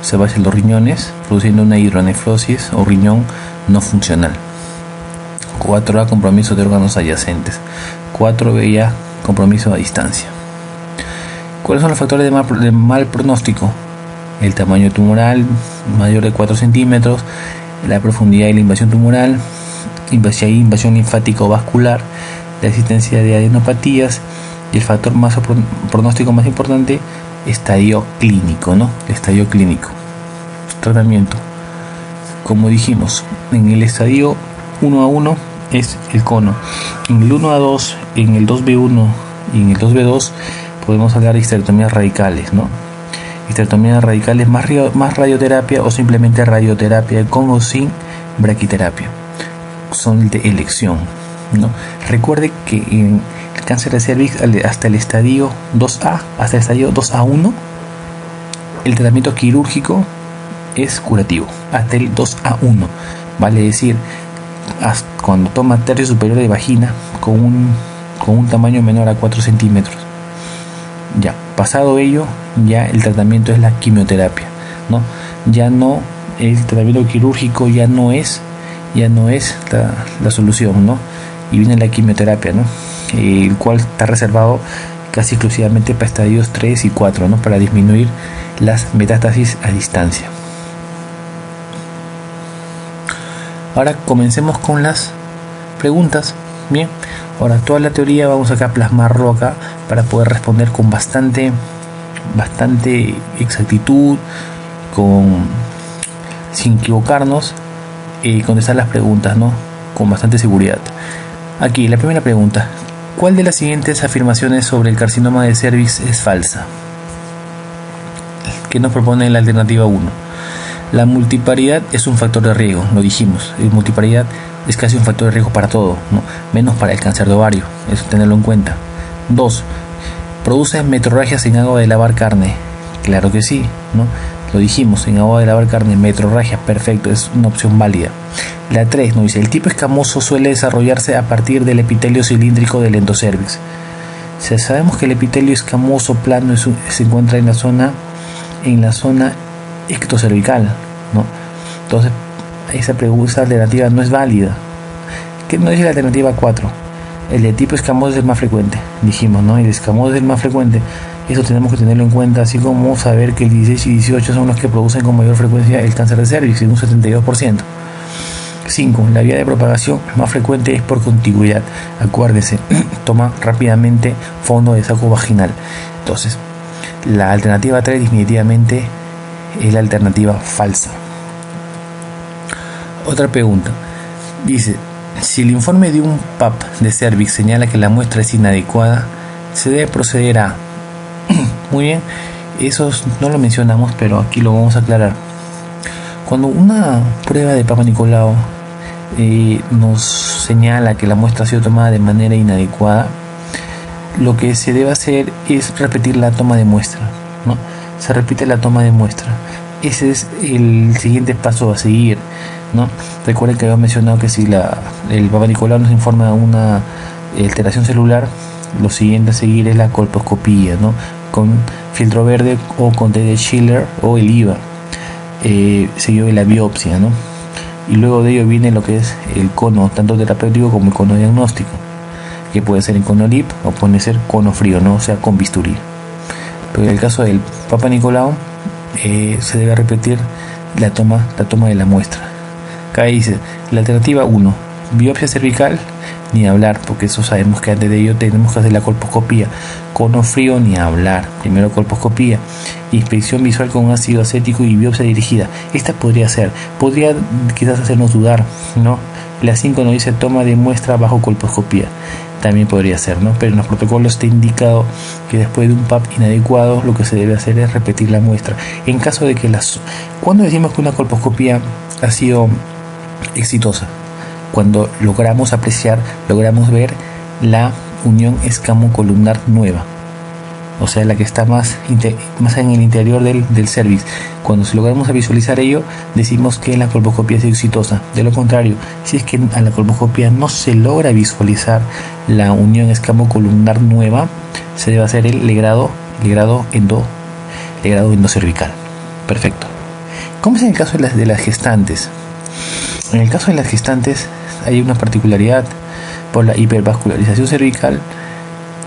se va hacia los riñones, produciendo una hidronefrosis o riñón no funcional. 4A, compromiso de órganos adyacentes. 4B ya, compromiso a distancia. ¿Cuáles son los factores de mal pronóstico? El tamaño tumoral mayor de 4 centímetros, la profundidad de la invasión tumoral, invasión linfática o vascular, la existencia de adenopatías, y el factor pronóstico más importante, estadio clínico, ¿no? Estadio clínico. Tratamiento. Como dijimos, en el estadio 1A1 es el cono. En el 1A2, en el 2B1 y en el 2B2 podemos hablar de histerectomías radicales, ¿no? Histerectomías radicales más radioterapia, o simplemente radioterapia con o sin braquiterapia. Son de elección, ¿no? Recuerde que en el cáncer de cervix hasta el estadio 2A, hasta el estadio 2A1, el tratamiento quirúrgico es curativo. Hasta el 2A1, vale decir, cuando toma tercio superior de vagina con un tamaño menor a 4 centímetros. Ya, pasado ello, ya el tratamiento es la quimioterapia, ¿no? Ya no, el tratamiento quirúrgico ya no es la solución, ¿no? Y viene la quimioterapia, ¿no? El cual está reservado casi exclusivamente para estadios 3 y 4, ¿no? Para disminuir las metástasis a distancia. Ahora comencemos con las preguntas. Bien, ahora toda la teoría vamos acá a plasmarlo acá para poder responder con bastante exactitud, sin equivocarnos, y contestar las preguntas, ¿no? Con bastante seguridad. Aquí la primera pregunta: ¿cuál de las siguientes afirmaciones sobre el carcinoma de cervix es falsa? ¿Qué nos propone la alternativa 1? La multiparidad es un factor de riesgo, lo dijimos. La multiparidad es casi un factor de riesgo para todo, ¿no? Menos para el cáncer de ovario, eso tenerlo en cuenta. 2. ¿Produce metrorragias en agua de lavar carne? Claro que sí, ¿no? Lo dijimos, en agua de lavar carne, metrorragias, perfecto, es una opción válida. La 3 nos dice: el tipo escamoso suele desarrollarse a partir del epitelio cilíndrico del endocervix. Sabemos que el epitelio escamoso plano se encuentra en la zona ectocervical, ¿no? Entonces, esa alternativa no es válida. ¿Qué nos dice la alternativa 4? El de tipo escamoso es el más frecuente, dijimos, ¿no? El escamoso es el más frecuente. Eso tenemos que tenerlo en cuenta, así como saber que el 16 y 18 son los que producen con mayor frecuencia el cáncer de cervix, en un 72%. 5. La vía de propagación más frecuente es por contigüidad. Acuérdese, toma rápidamente fondo de saco vaginal. Entonces, la alternativa 3 definitivamente es la alternativa falsa. Otra pregunta. Dice, si el informe de un PAP de cervix señala que la muestra es inadecuada, se debe proceder a... Muy bien, eso no lo mencionamos, pero aquí lo vamos a aclarar. Cuando una prueba de Papa Nicolau nos señala que la muestra ha sido tomada de manera inadecuada, lo que se debe hacer es repetir la toma de muestra, ¿no? Se repite la toma de muestra. Ese es el siguiente paso a seguir, ¿no? Recuerden que había mencionado que si el Papa Nicolau nos informa de una alteración celular, lo siguiente a seguir es la colposcopía, ¿no? Con filtro verde o con T de Schiller o el IVA, seguido de la biopsia, ¿no? Y luego de ello viene lo que es el cono, tanto terapéutico como el cono diagnóstico, que puede ser en cono LIP o puede ser cono frío, ¿no? O sea, con bisturí. Pero en el caso del Papa Nicolau, se debe repetir la toma de la muestra. Acá dice, la alternativa 1, biopsia cervical, ni hablar, porque eso sabemos que antes de ello tenemos que hacer la colposcopía. Cono frío, ni hablar, primero colposcopía. Inspección visual con ácido acético y biopsia dirigida. Esta podría quizás hacernos dudar, ¿no? La 5 nos dice toma de muestra bajo colposcopía. También podría ser, ¿no? Pero en los protocolos está indicado que después de un PAP inadecuado lo que se debe hacer es repetir la muestra. En caso de que cuando decimos que una colposcopía ha sido exitosa, cuando logramos ver la unión escamocolumnar nueva, o sea, la que está más en el interior del cervix. Cuando logramos visualizar ello, decimos que la colposcopía es exitosa. De lo contrario, si es que a la colposcopía no se logra visualizar la unión escamocolumnar nueva, se debe hacer el legrado endocervical. Perfecto. ¿Cómo es en el caso de las gestantes? En el caso de las gestantes hay una particularidad por la hipervascularización cervical.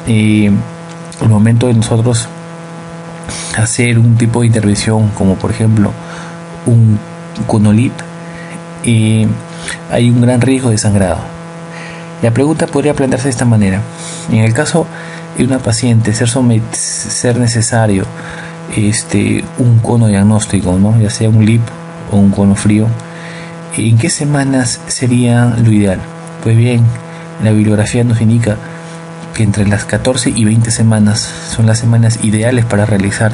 Al momento de nosotros hacer un tipo de intervención, como por ejemplo un conolip, hay un gran riesgo de sangrado. La pregunta podría plantearse de esta manera: en el caso de una paciente ser necesario un cono diagnóstico, ¿no? Ya sea un LIP o un cono frío, ¿en qué semanas sería lo ideal? Pues bien, la bibliografía nos indica que entre las 14 y 20 semanas son las semanas ideales para realizar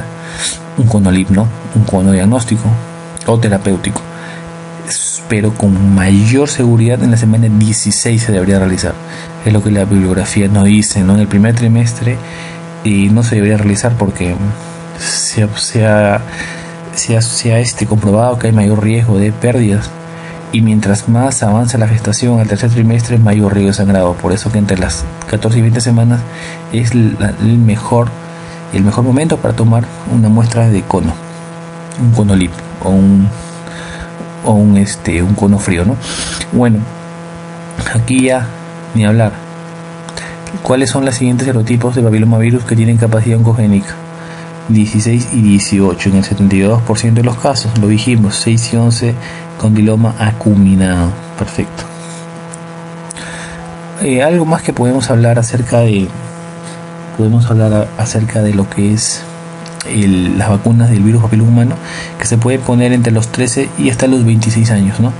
un conolip, ¿no? Un cono diagnóstico o terapéutico. Pero con mayor seguridad en la semana 16 se debería realizar. Es lo que la bibliografía nos dice, ¿no? En el primer trimestre no se debería realizar porque se ha comprobado que hay mayor riesgo de pérdidas. Y mientras más avanza la gestación al tercer trimestre, mayor riesgo de sangrado. Por eso que entre las 14 y 20 semanas es el mejor momento para tomar una muestra de cono, un conolip o un cono frío, ¿no? Bueno, aquí ya ni hablar. ¿Cuáles son los siguientes serotipos de papilomavirus que tienen capacidad oncogénica? 16 y 18 en el 72% de los casos, lo dijimos. 6 y 11 condiloma acuminado. Perfecto. Algo más que podemos hablar acerca de lo que es las vacunas del virus papiloma humano, que se puede poner entre los 13 y hasta los 26 años, ¿no?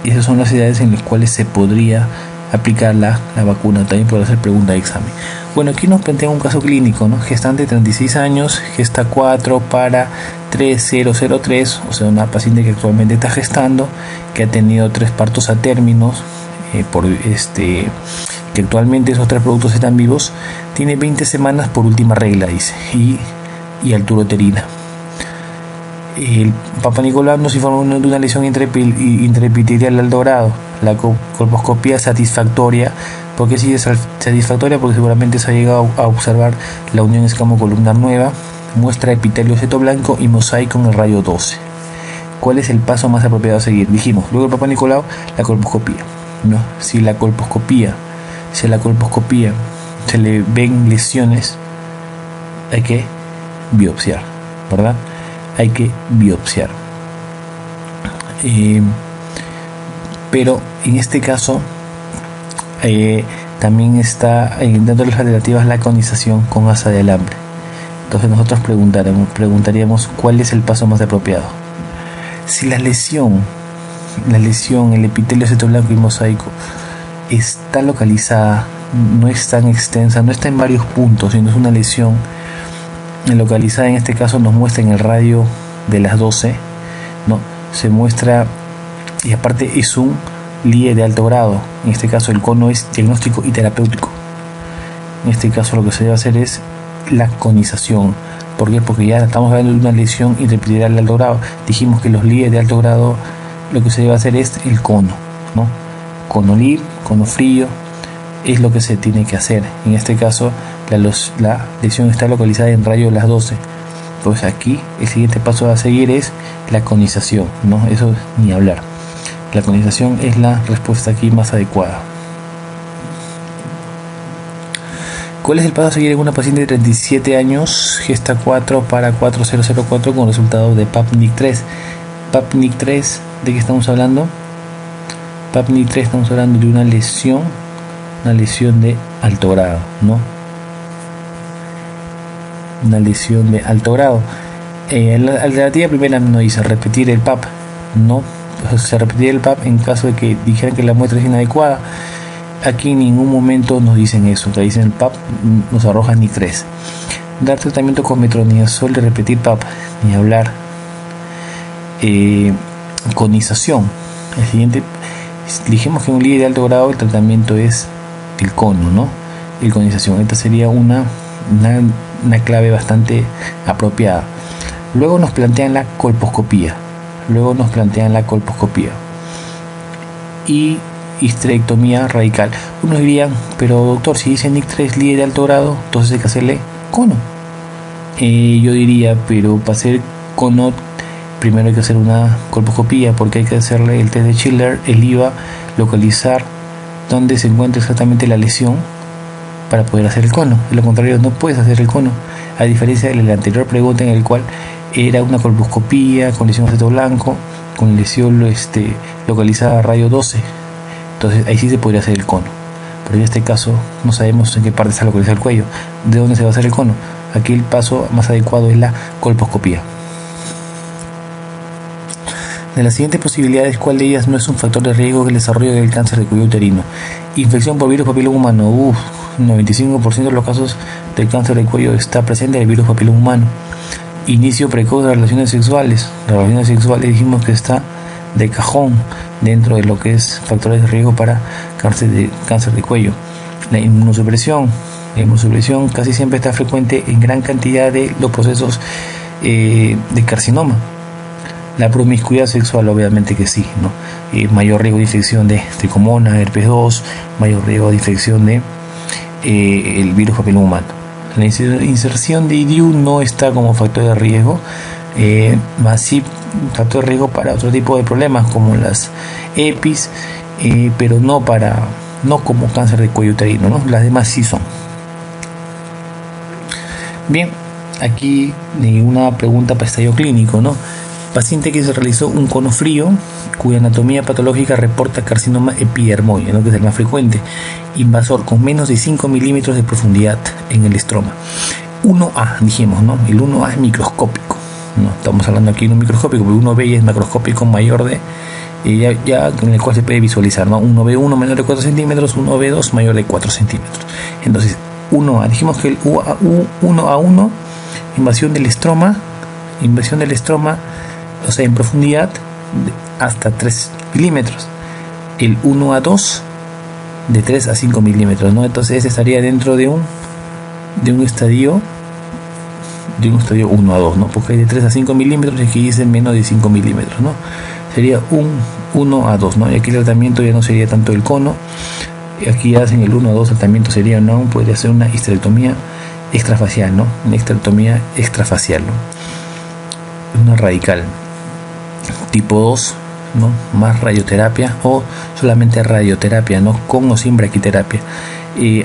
Y esas son las edades en las cuales se podría aplicar la vacuna. También puede hacer pregunta de examen. Bueno, aquí nos plantea un caso clínico, ¿no? Gestante de 36 años, gesta 4 para 3003, o sea, una paciente que actualmente está gestando, que ha tenido 3 partos a términos, que actualmente esos 3 productos están vivos, tiene 20 semanas por última regla, dice, y altura uterina. El Papa Nicolau nos informó de una lesión intraepitelial al dorado. La colposcopía satisfactoria. ¿Por qué sigue satisfactoria? Porque seguramente se ha llegado a observar la unión escamocolumnar nueva, muestra epitelio seto blanco y mosaico en el rayo 12. ¿Cuál es el paso más apropiado a seguir? Dijimos, luego el Papa Nicolau, la colposcopía, ¿no? Si a la colposcopía se le ven lesiones, hay que biopsiar, ¿verdad? Hay que biopsiar. Pero en este caso también está dentro de las alternativas la conización con asa de alambre. Entonces nosotros preguntaríamos cuál es el paso más apropiado. Si la lesión, el epitelio citoblanco y mosaico está localizada, no es tan extensa, no está en varios puntos, sino es una lesión localizada, en este caso nos muestra en el radio de las 12, ¿no? Se muestra, y aparte es un LIE de alto grado. En este caso el cono es diagnóstico y terapéutico. En este caso lo que se debe hacer es la conización. ¿Por qué? Porque ya estamos hablando de una lesión intraepitelial de alto grado. Dijimos que los LIE de alto grado lo que se debe hacer es el cono, ¿no? Cono LIR, cono frío, es lo que se tiene que hacer. En este caso la lesión está localizada en radio de las 12. Pues aquí el siguiente paso a seguir es la conización, ¿no? Eso ni hablar. La conización es la respuesta aquí más adecuada. ¿Cuál es el paso a seguir en una paciente de 37 años, gesta 4 para 4004 con resultado de PAP-NIC3? PAP-NIC3, ¿de qué estamos hablando? PAP-NIC3 estamos hablando de una lesión de alto grado, ¿no? Una lesión de alto grado. La alternativa primera nos dice repetir el PAP, ¿no? Se repetiría el PAP en caso de que dijeran que la muestra es inadecuada. Aquí en ningún momento nos dicen eso, que dicen el PAP nos arroja NIC3. Dar tratamiento con metronidazol de repetir PAP, ni hablar. Conización. El siguiente, dijimos que en un LIE de alto grado el tratamiento es el cono, ¿no? El conización. Esta sería una clave bastante apropiada. Luego nos plantean la colposcopía. Y histerectomía radical. Unos dirían, pero doctor, si dice NIC3 LIE de alto grado, entonces hay que hacerle cono. Yo diría, pero para hacer cono primero hay que hacer una colposcopía, porque hay que hacerle el test de Schiller, el IVA, localizar dónde se encuentra exactamente la lesión para poder hacer el cono. De lo contrario no puedes hacer el cono, a diferencia de la anterior pregunta en el cual era una colposcopía con lesión aceto blanco, con lesión localizada a radio 12. Entonces ahí sí se podría hacer el cono, pero en este caso no sabemos en qué parte está localizado el cuello, de dónde se va a hacer el cono. Aquí el paso más adecuado es la colposcopía. De las siguientes posibilidades, ¿cuál de ellas no es un factor de riesgo del desarrollo del cáncer de cuello uterino? Infección por virus papiloma humano. 95% de los casos de cáncer de cuello está presente el virus papiloma humano. Inicio precoz de relaciones sexuales. Las relaciones sexuales dijimos que está de cajón dentro de lo que es factores de riesgo para cáncer de cuello. La inmunosupresión. La inmunosupresión casi siempre está frecuente en gran cantidad de los procesos de carcinoma. La promiscuidad sexual, obviamente que sí, ¿no? Mayor riesgo de infección de tricomona, herpes 2, mayor riesgo de infección de el virus papiloma humano. La inserción de IDU no está como factor de riesgo, más sí factor de riesgo para otro tipo de problemas como las EPIs, pero no como cáncer de cuello uterino, ¿no? Las demás sí son. Bien, aquí una pregunta para estallido clínico, ¿no? Paciente que se realizó un cono frío, cuya anatomía patológica reporta carcinoma epidermoide, ¿no? Que es el más frecuente, invasor con menos de 5 milímetros de profundidad en el estroma. 1A, dijimos, ¿no? El 1A es microscópico, ¿no? Estamos hablando aquí de un microscópico, pero 1B ya es macroscópico mayor de, ya en el cual se puede visualizar, ¿no? 1B1 menor de 4 centímetros, 1B2 mayor de 4 centímetros. Entonces, 1A, dijimos que el 1A1, invasión del estroma, o sea, en profundidad hasta 3 milímetros. El 1A2 de 3 a 5 milímetros, ¿no? Entonces ese estaría dentro de un estadio 1A2, ¿no? Porque hay de 3 a 5 milímetros y aquí dicen menos de 5 milímetros, ¿no? Sería un 1A2, ¿no? Y aquí el tratamiento ya no sería tanto el cono. Aquí hacen el 1A2, tratamiento sería, ¿no? Podría ser una histerectomía extrafacial, ¿no? Una histerectomía extrafacial, ¿no? Una radical. tipo 2, ¿no? Más radioterapia o solamente radioterapia, ¿no? Con o sin braquiterapia.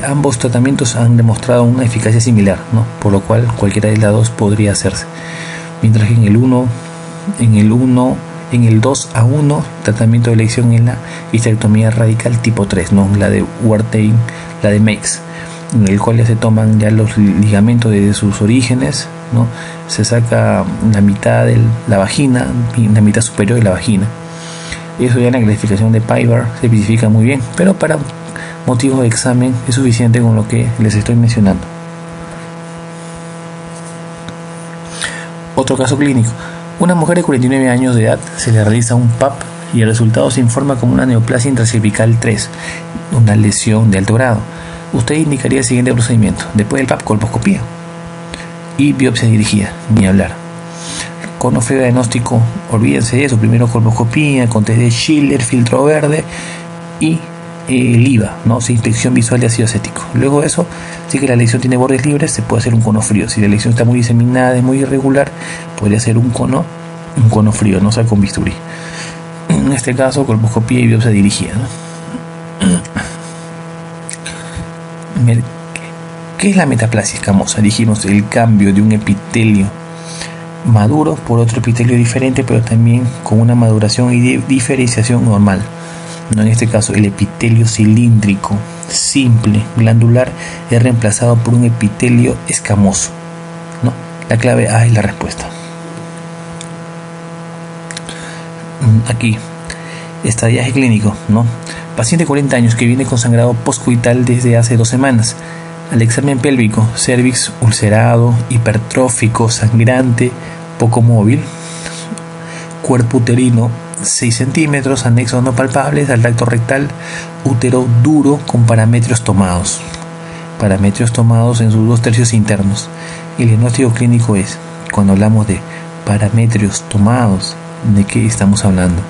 Ambos tratamientos han demostrado una eficacia similar, ¿no? Por lo cual cualquiera de las dos podría hacerse. Mientras que en el 2A1, tratamiento de elección en la histerectomía radical tipo 3, ¿no? La de Wartain, la de Meix, en el cual ya se toman ya los ligamentos desde sus orígenes, ¿no? Se saca la mitad de la vagina, la mitad superior de la vagina. Eso ya en la clasificación de Pybar se especifica muy bien, pero para motivos de examen es suficiente con lo que les estoy mencionando. Otro caso clínico. Una mujer de 49 años de edad se le realiza un PAP y el resultado se informa como una neoplasia intracervical 3, una lesión de alto grado. Usted indicaría el siguiente procedimiento: después del PAP, colposcopía y biopsia dirigida, ni hablar. Conofrío diagnóstico, olvídense de eso. Primero colposcopía con test de Schiller, filtro verde y LIVA, ¿no? Inspección visual de ácido acético. Luego de eso, si que la lesión tiene bordes libres, se puede hacer un cono frío. Si la lesión está muy diseminada, es muy irregular, podría ser un cono frío, no sea con bisturí. En este caso, colposcopía y biopsia dirigida, ¿no? ¿Qué es la metaplasia escamosa? Dijimos el cambio de un epitelio maduro por otro epitelio diferente, pero también con una maduración y diferenciación normal, ¿no? En este caso, el epitelio cilíndrico simple glandular es reemplazado por un epitelio escamoso, ¿no? La clave A es la respuesta. Aquí, estadiaje clínico, ¿no? Paciente de 40 años que viene con sangrado postcoital desde hace 2 semanas. Al examen pélvico, cervix ulcerado, hipertrófico, sangrante, poco móvil, cuerpo uterino 6 centímetros, anexos no palpables al tracto rectal, útero duro con parametrios tomados en sus 2/3 internos. El diagnóstico clínico es, cuando hablamos de parametrios tomados, ¿de qué estamos hablando?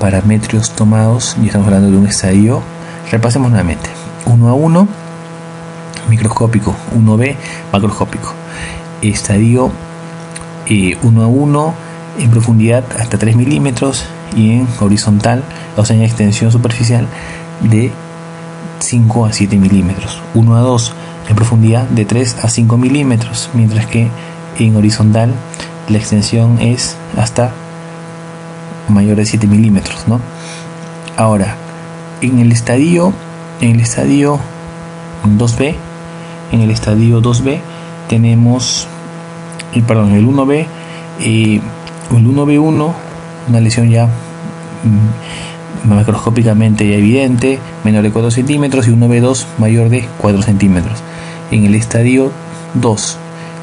Parametrios tomados, y estamos hablando de un estadio. Repasemos nuevamente: 1A1 microscópico, 1B macroscópico. Estadio 1A1 en profundidad hasta 3 milímetros y en horizontal, o sea en extensión superficial, de 5 a 7 milímetros. 1A2 en profundidad de 3 a 5 milímetros, mientras que en horizontal la extensión es hasta mayor de 7 milímetros, ¿no? Ahora, en el estadio 2B, tenemos el 1B, el 1B1, una lesión ya macroscópicamente evidente, menor de 4 centímetros, y 1B2 mayor de 4 centímetros. En el estadio 2,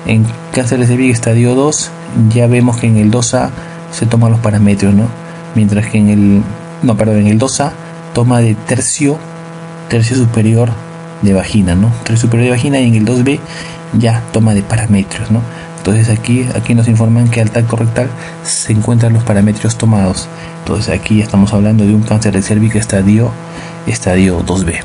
en cáncer de cervix estadio 2, ya vemos que en el 2A se toman los parámetros, ¿no? Mientras que en el 2A toma de tercio superior de vagina, ¿no? Tercio superior de vagina, y en el 2B ya toma de parámetros, ¿no? Entonces aquí nos informan que al tacto rectal se encuentran los parámetros tomados. Entonces aquí ya estamos hablando de un cáncer de cervix estadio 2B.